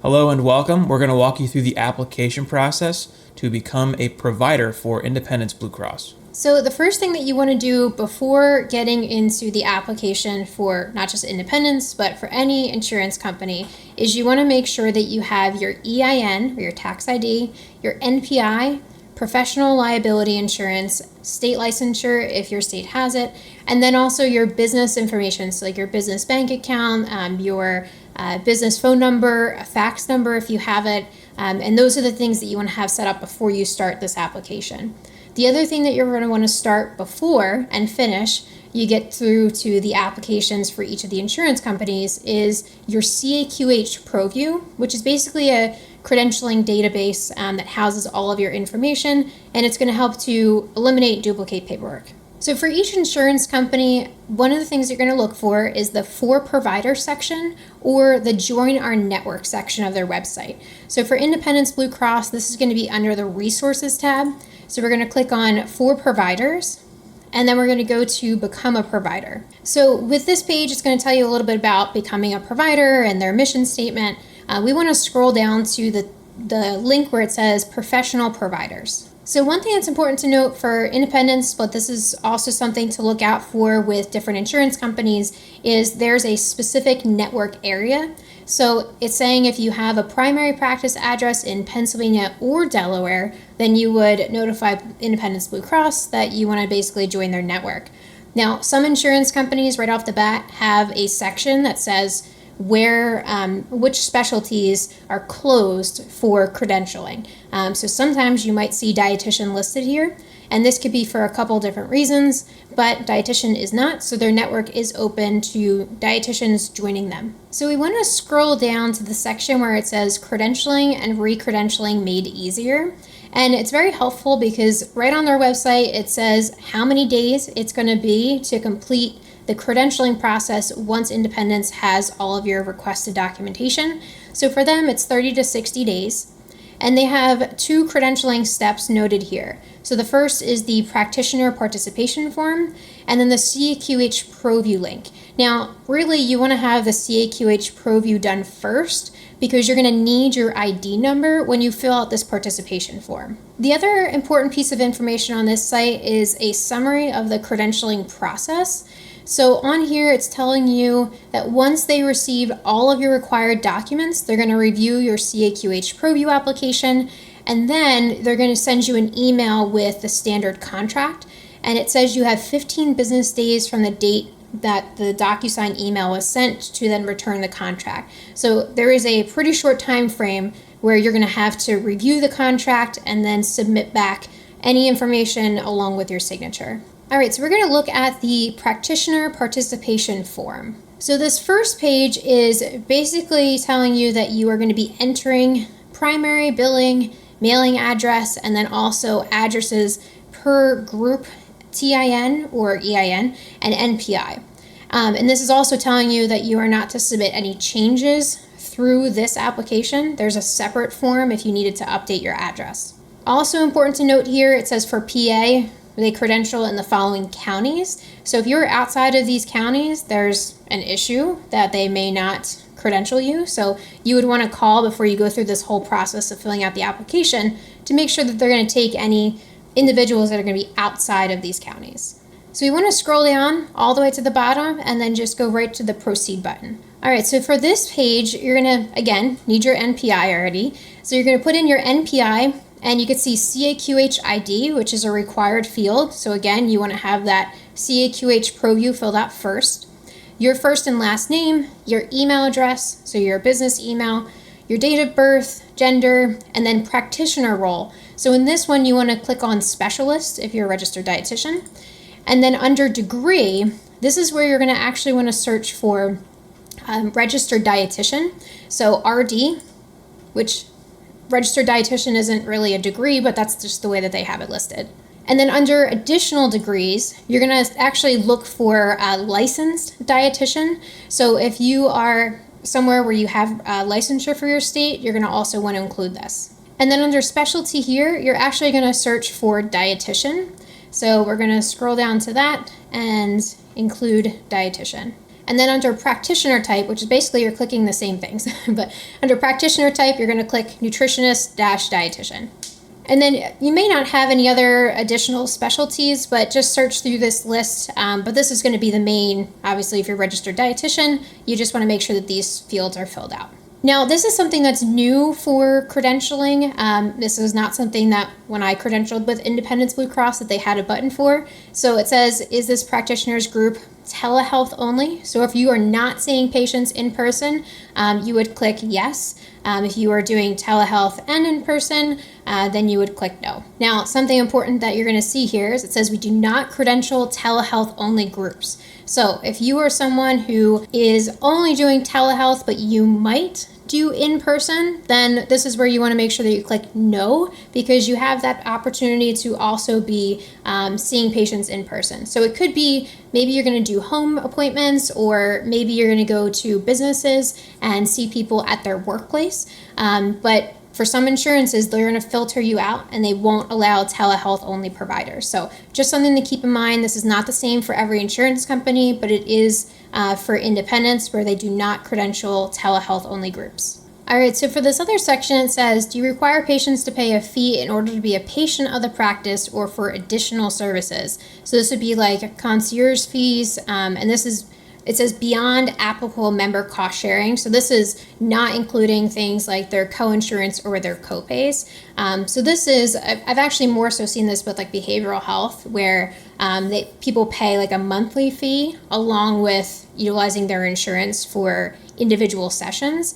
Hello and welcome. We're going to walk you through the application process to become a provider for Independence Blue Cross. So the first thing that you want to do before getting into the application for not just Independence, but for any insurance company, is you want to make sure that you have your EIN, or your tax ID, your NPI, professional liability insurance, state licensure if your state has it, and then also your business information, so like your business bank account, your business phone number, a fax number if you have it, and those are the things that you want to have set up before you start this application. The other thing that you're going to want to start before and finish you get through to the applications for each of the insurance companies is your CAQH ProView, which is basically a credentialing database that houses all of your information, and it's going to help to eliminate duplicate paperwork. So for each insurance company, one of the things you're going to look for is the For Provider section or the Join Our Network section of their website. So for Independence Blue Cross, this is going to be under the Resources tab. So we're going to click on For Providers, and then we're going to go to Become a Provider. So with this page, it's going to tell you a little bit about becoming a provider and their mission statement. We want to scroll down to the link where it says Professional Providers. So one thing that's important to note for Independence, but this is also something to look out for with different insurance companies, is there's a specific network area. So it's saying if you have a primary practice address in Pennsylvania or Delaware, then you would notify Independence Blue Cross that you want to basically join their network. Now, some insurance companies right off the bat have a section that says which specialties are closed for credentialing. So sometimes you might see dietitian listed here, and this could be for a couple different reasons, but dietitian is not, so their network is open to dietitians joining them. So we want to scroll down to the section where it says credentialing and re-credentialing made easier. And it's very helpful because right on their website, it says how many days it's going to be to complete the credentialing process once Independence has all of your requested documentation. So for them, it's 30 to 60 days. And they have two credentialing steps noted here. So the first is the Practitioner participation form, and then the CAQH ProView link. Now, really, you want to have the CAQH ProView done first because you're going to need your ID number when you fill out this participation form. The other important piece of information on this site is a summary of the credentialing process. So on here, it's telling you that once they receive all of your required documents, they're going to review your CAQH ProView application, and then they're going to send you an email with the standard contract. And it says you have 15 business days from the date that the DocuSign email was sent to then return the contract. So there is a pretty short time frame where you're going to have to review the contract and then submit back any information along with your signature. All right, so we're going to look at the Practitioner participation form. So this first page is basically telling you that you are going to be entering primary billing, mailing address, and then also addresses per group TIN or EIN and NPI. And this is also telling you that you are not to submit any changes through this application. There's a separate form if you needed to update your address. Also important to note here, it says for PA, they credential in the following counties. So if you're outside of these counties, there's an issue that they may not credential you. So you would want to call before you go through this whole process of filling out the application to make sure that they're going to take any individuals that are going to be outside of these counties. So you want to scroll down all the way to the bottom and then just go right to the proceed button. All right, so for this page, you're going to, again, need your NPI already. So you're going to put in your NPI, and you can see CAQH ID, which is a required field. So again, you want to have that CAQH ProView filled out first. Your first and last name, your email address, so your business email, your date of birth, gender, and then practitioner role. So in this one, you want to click on specialist if you're a registered dietitian. And then under degree, this is where you're going to actually want to search for registered dietitian. So RD, which registered dietitian isn't really a degree, but that's just the way that they have it listed. And then under additional degrees, you're going to actually look for a licensed dietitian. So if you are somewhere where you have licensure for your state, you're going to also want to include this. And then under specialty here, you're actually going to search for dietitian. So we're going to scroll down to that and include dietitian. And then under practitioner type, which is basically you're clicking the same things, but under practitioner type, you're going to click nutritionist-dietitian. And then you may not have any other additional specialties, but just search through this list. But this is going to be the main, obviously, if you're a registered dietitian, you just want to make sure that these fields are filled out. Now, this is something that's new for credentialing. This is not something that when I credentialed with Independence Blue Cross that they had a button for. So it says, is this practitioner's group telehealth only? So if you are not seeing patients in person, you would click yes. If you are doing telehealth and in person, then you would click no. Now, something important that you're going to see here is it says we do not credential telehealth only groups. So if you are someone who is only doing telehealth, but you might do in person, then this is where you want to make sure that you click no, because you have that opportunity to also be seeing patients in person. So it could be maybe you're going to do home appointments, or maybe you're going to go to businesses and see people at their workplace. But for some insurances, they're going to filter you out and they won't allow telehealth only providers. So just something to keep in mind. This is not the same for every insurance company, but it is for independents where they do not credential telehealth only groups. All right, so for this other section, it says, do you require patients to pay a fee in order to be a patient of the practice or for additional services? So this would be like concierge fees, and this is, it says beyond applicable member cost sharing. So this is not including things like their coinsurance or their copays. So this is, I've actually more so seen this with like behavioral health, where people pay like a monthly fee along with utilizing their insurance for individual sessions.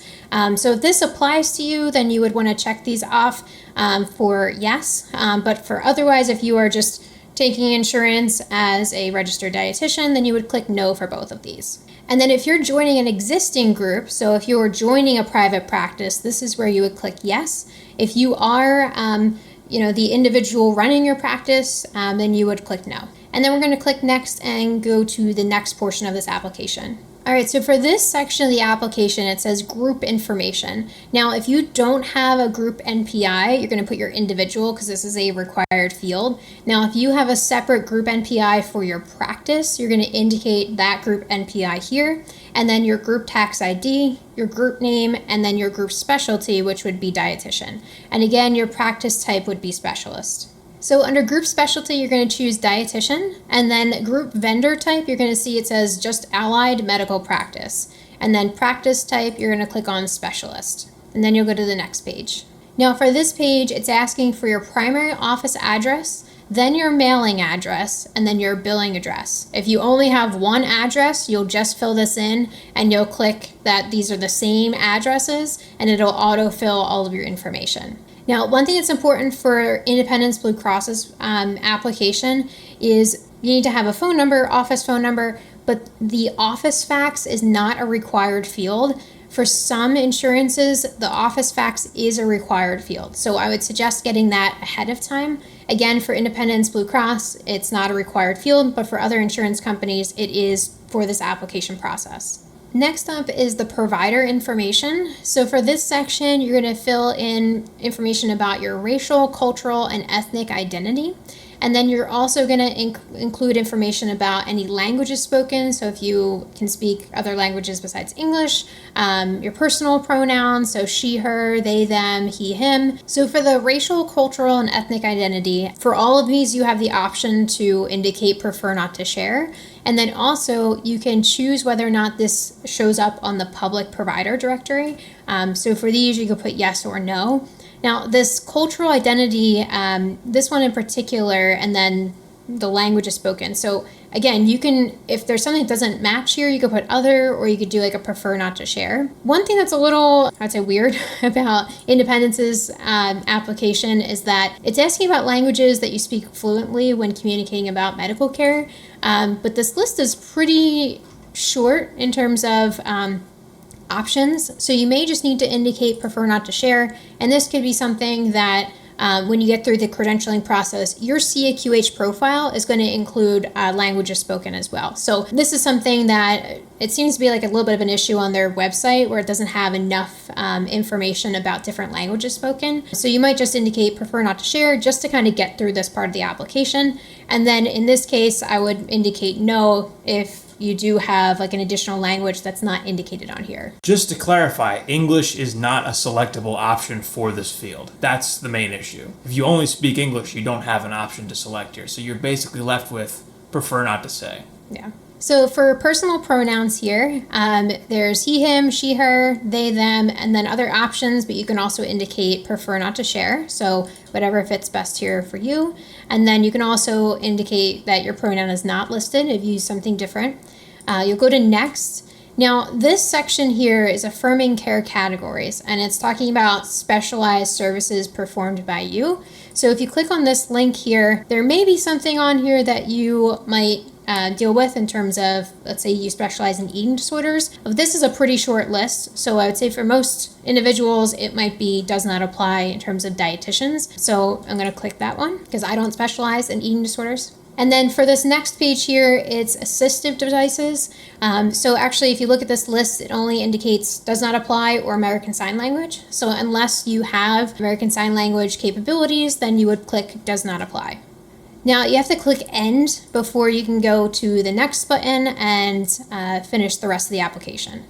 So if this applies to you, then you would want to check these off for yes. But for otherwise, if you are just taking insurance as a registered dietitian, then you would click no for both of these. And then if you're joining an existing group, so if you're joining a private practice, this is where you would click yes. If you are the individual running your practice, then you would click no. And then we're going to click next and go to the next portion of this application. All right, so for this section of the application, it says group information. Now, if you don't have a group NPI, you're going to put your individual because this is a required field. Now, if you have a separate group NPI for your practice, you're going to indicate that group NPI here, and then your group tax ID, your group name, and then your group specialty, which would be dietitian. And again, your practice type would be specialist. So under group specialty, you're going to choose dietitian, and then group vendor type, you're going to see it says just allied medical practice. And then practice type, you're going to click on specialist, and then you'll go to the next page. Now for this page, it's asking for your primary office address, then your mailing address, and then your billing address. If you only have one address, you'll just fill this in and you'll click that these are the same addresses, and it'll autofill all of your information. Now, one thing that's important for Independence Blue Cross's application is you need to have a phone number, office phone number, but the office fax is not a required field. For some insurances, the office fax is a required field. So I would suggest getting that ahead of time. Again, for Independence Blue Cross, it's not a required field, but for other insurance companies, it is for this application process. Next up is the provider information. So for this section, you're going to fill in information about your racial, cultural, and ethnic identity. And then you're also going to include information about any languages spoken. So if you can speak other languages besides English, your personal pronouns, so she, her, they, them, he, him. So for the racial, cultural, and ethnic identity, for all of these, you have the option to indicate prefer not to share. And then also you can choose whether or not this shows up on the public provider directory. So for these, you can put yes or no. Now, this cultural identity, this one in particular, and then the language is spoken. So again, you can, if there's something that doesn't match here, you could put other, or you could do like a prefer not to share. One thing that's a little, I'd say, weird about Independence's application is that it's asking about languages that you speak fluently when communicating about medical care. But this list is pretty short in terms of options. So you may just need to indicate prefer not to share. And this could be something that when you get through the credentialing process, your CAQH profile is going to include languages spoken as well. So this is something that it seems to be like a little bit of an issue on their website where it doesn't have enough information about different languages spoken. So you might just indicate prefer not to share just to kind of get through this part of the application. And then in this case, I would indicate no if you do have like an additional language that's not indicated on here. Just to clarify, English is not a selectable option for this field. That's the main issue. If you only speak English, you don't have an option to select here. So you're basically left with prefer not to say. Yeah. So for personal pronouns here, there's he, him, she, her, they, them, and then other options, but you can also indicate prefer not to share. So whatever fits best here for you. And then you can also indicate that your pronoun is not listed if you use something different. You'll go to next. Now, this section here is affirming care categories, and it's talking about specialized services performed by you. So if you click on this link here, there may be something on here that you might deal with in terms of, let's say you specialize in eating disorders. This is a pretty short list, so I would say for most individuals it might be does not apply in terms of dietitians. So I'm going to click that one because I don't specialize in eating disorders. And then for this next page here, it's assistive devices. So actually, if you look at this list, it only indicates does not apply or American Sign Language. So unless you have American Sign Language capabilities, then you would click does not apply. Now you have to click end before you can go to the next button and finish the rest of the application.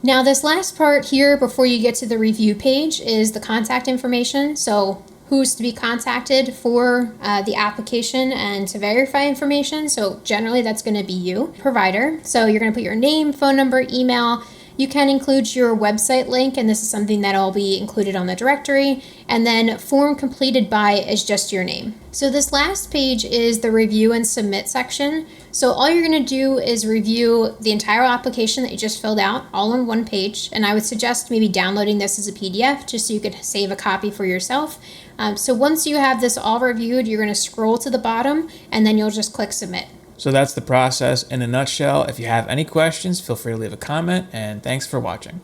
Now this last part here before you get to the review page is the contact information. So who's to be contacted for the application and to verify information. So generally that's going to be you, provider. So you're going to put your name, phone number, email. You can include your website link, and this is something that'll be included on the directory. And then form completed by is just your name. So this last page is the review and submit section. So all you're going to do is review the entire application that you just filled out all on one page. And I would suggest maybe downloading this as a PDF just so you could save a copy for yourself. So once you have this all reviewed, you're going to scroll to the bottom and then you'll just click submit. So that's the process in a nutshell. If you have any questions, feel free to leave a comment, and thanks for watching.